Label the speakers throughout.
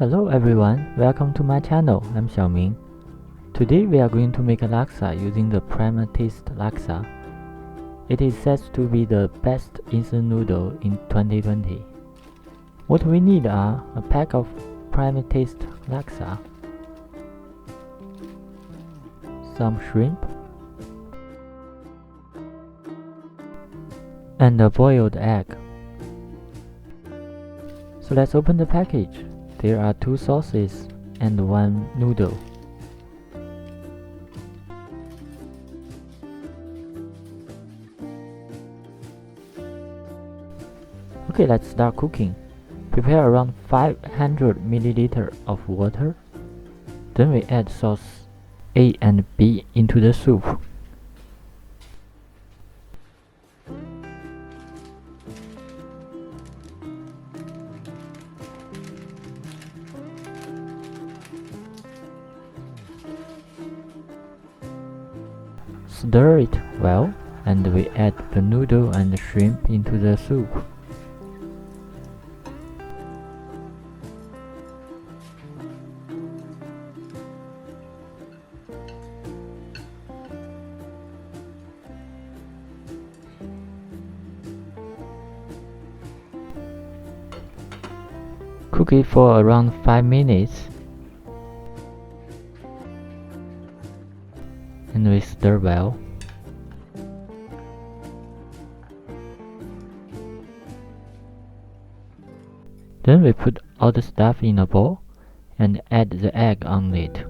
Speaker 1: Hello everyone, welcome to my channel. I'm LaMian. Today we are going to make a laksa using the Prima Taste Laksa. It is said to be the best instant noodle in 2020. What we need are a pack of Prima Taste Laksa, some shrimp, and a boiled egg. So let's open the package. There are 2 sauces and 1 noodle. Okay, let's start cooking. Prepare around 500 ml of water. Then we add sauce A and B into the soup. Stir it well, and we add the noodle and the shrimp into the soup. Cook it for around 5 minutes. And we stir well. Then we put all the stuff in a bowl and add the egg on it.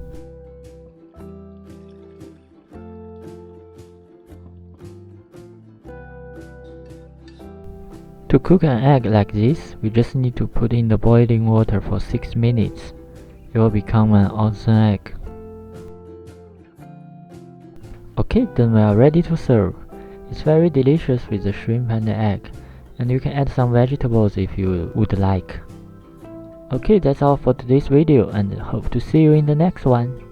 Speaker 1: To cook an egg like this, we just need to put in the boiling water for 6 minutes. It will become an awesome egg. Okay, then we are ready to serve. It's very delicious with the shrimp and the egg, and you can add some vegetables if you would like. Okay, that's all for today's video, and hope to see you in the next one.